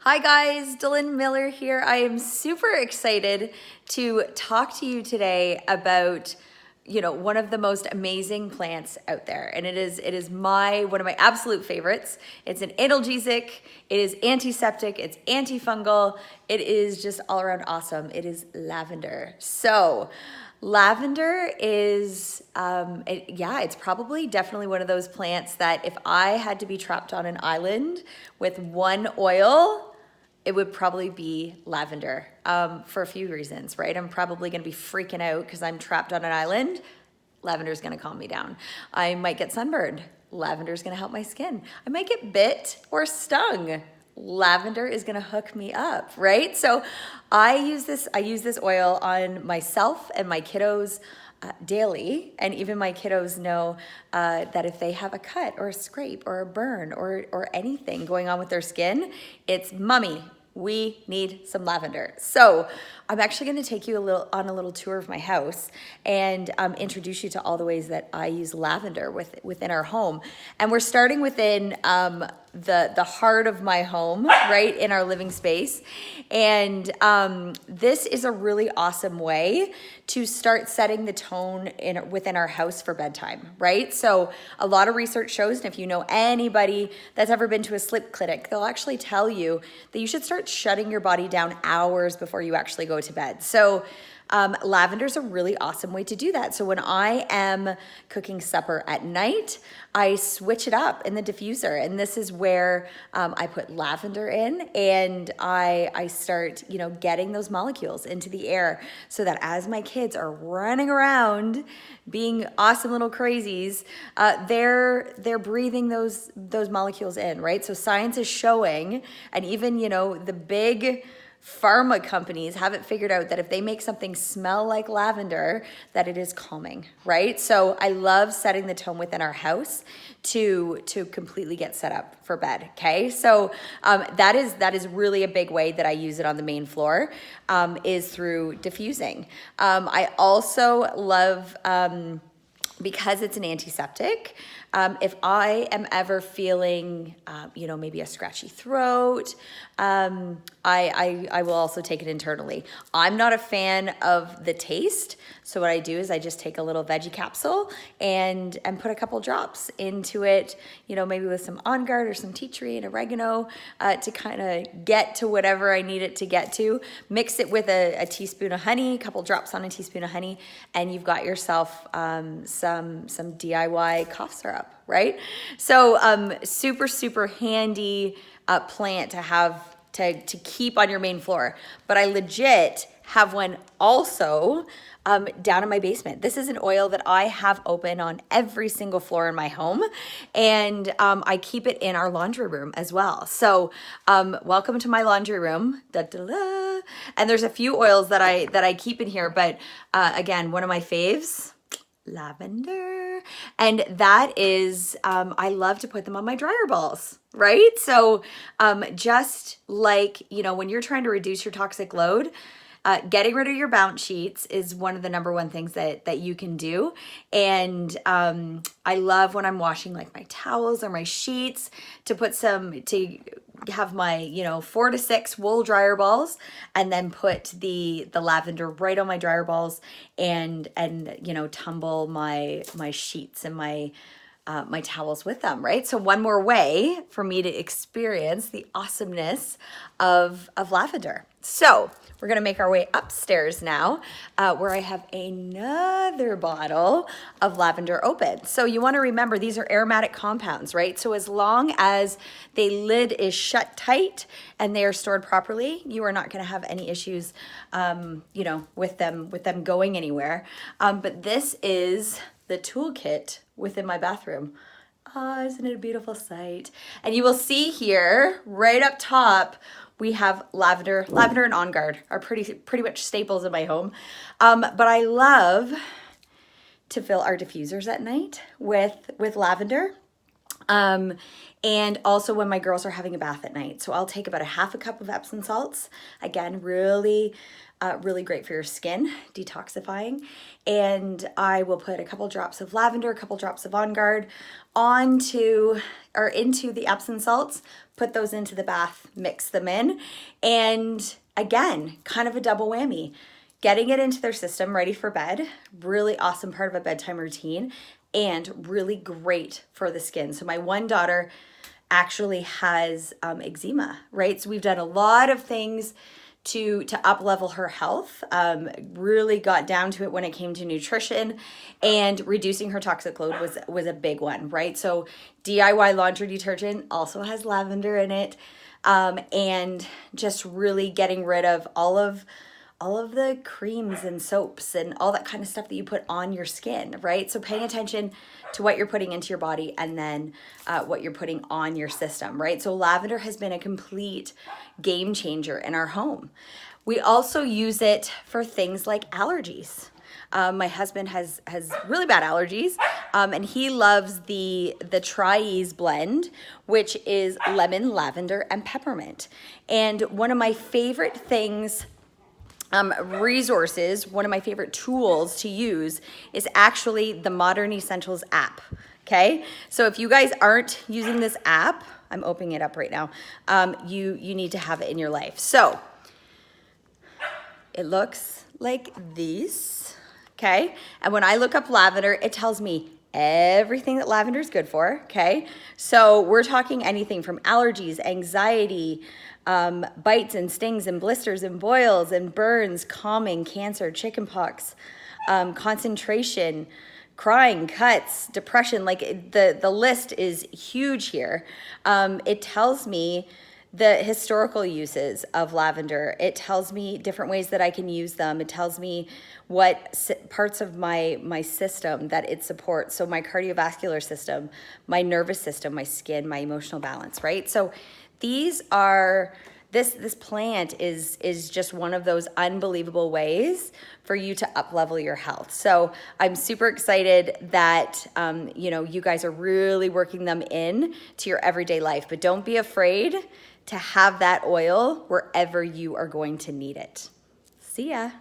Hi guys, Dylan Miller here. I am super excited to talk to you today about one of the most amazing plants out there, and it is one of my absolute favorites. It's an analgesic, it is antiseptic, it's antifungal, it is just all around awesome. It is lavender. So lavender is, it's probably definitely one of those plants that if I had to be trapped on an island with one oil, it would probably be lavender for a few reasons, right? I'm probably gonna be freaking out because I'm trapped on an island. Lavender's gonna calm me down. I might get sunburned. Lavender's gonna help my skin. I might get bit or stung. Lavender is gonna hook me up, right? So I use this oil on myself and my kiddos daily, and even my kiddos know that if they have a cut or a scrape or a burn or anything going on with their skin, it's mommy, we need some lavender. So I'm actually going to take you on a little tour of my house and introduce you to all the ways that I use lavender within our home. And we're starting within the heart of my home, right, in our living space. And this is a really awesome way to start setting the tone within our house for bedtime, right? So a lot of research shows, and if you know anybody that's ever been to a sleep clinic, they'll actually tell you that you should start shutting your body down hours before you actually go to bed. So lavender is a really awesome way to do that. So when I am cooking supper at night, I switch it up in the diffuser, and this is where I put lavender in, and I start, getting those molecules into the air, so that as my kids are running around being awesome little crazies, they're breathing those molecules in, right? So science is showing, and even the big pharma companies have it figured out that if they make something smell like lavender, that it is calming, right? So I love setting the tone within our house to completely get set up for bed, okay? So that is really a big way that I use it on the main floor, is through diffusing. I also love, because it's an antiseptic, if I am ever feeling, maybe a scratchy throat, I will also take it internally. I'm not a fan of the taste, so what I do is I just take a little veggie capsule and put a couple drops into it, maybe with some On Guard or some tea tree and oregano, to kind of get to whatever I need it to get to. Mix it with a teaspoon of honey, a couple drops on a teaspoon of honey, and you've got yourself some DIY cough syrup, right? So super handy plant to have to keep on your main floor. But I legit have one also down in my basement. This is an oil that I have open on every single floor in my home, and I keep it in our laundry room as well. So welcome to my laundry room. Da, da, da. And there's a few oils that I keep in here, but again, one of my faves, lavender. And that is, I love to put them on my dryer balls, right? So just like, when you're trying to reduce your toxic load, getting rid of your bounce sheets is one of the number one things that you can do. And I love when I'm washing like my towels or my sheets to have my 4 to 6 wool dryer balls, and then put the lavender right on my dryer balls, and tumble my sheets and my towels with them, right? So one more way for me to experience the awesomeness of lavender. So we're gonna make our way upstairs now, where I have another bottle of lavender open. So you wanna remember, these are aromatic compounds, right? So as long as the lid is shut tight and they are stored properly, you are not gonna have any issues, with them going anywhere. But this is the toolkit within my bathroom. Isn't it a beautiful sight? And you will see here, right up top, we have lavender and On Guard are pretty much staples in my home. But I love to fill our diffusers at night with lavender. And also when my girls are having a bath at night. So I'll take about a half a cup of Epsom salts. Again, really, really great for your skin, detoxifying. And I will put a couple drops of lavender, a couple drops of On Guard into the Epsom salts, put those into the bath, mix them in. And again, kind of a double whammy. Getting it into their system, ready for bed, really awesome part of a bedtime routine, and really great for the skin. So my one daughter actually has eczema, right? So we've done a lot of things to up level her health, really got down to it when it came to nutrition, and reducing her toxic load was a big one, right? So DIY laundry detergent also has lavender in it, and just really getting rid of all of the creams and soaps and all that kind of stuff that you put on your skin, right? So paying attention to what you're putting into your body and then what you're putting on your system, right? So lavender has been a complete game changer in our home. We also use it for things like allergies. My husband has really bad allergies, and he loves the Tri-Ease blend, which is lemon, lavender, and peppermint. And one of my favorite things, resources, one of my favorite tools to use is actually the Modern Essentials app. Okay, so if you guys aren't using this app, I'm opening it up right now. You need to have it in your life. So it looks like this. Okay, and when I look up lavender, it tells me everything that lavender is good for. Okay, so we're talking anything from allergies, anxiety, bites and stings and blisters and boils and burns, calming, cancer, chickenpox, concentration, crying, cuts, depression. Like the list is huge here. It tells me the historical uses of lavender. It tells me different ways that I can use them. It tells me what parts of my system that it supports. So my cardiovascular system, my nervous system, my skin, my emotional balance, right? So these are, this plant is just one of those unbelievable ways for you to up level your health. So I'm super excited that you guys are really working them in to your everyday life, but don't be afraid to have that oil wherever you are going to need it. See ya.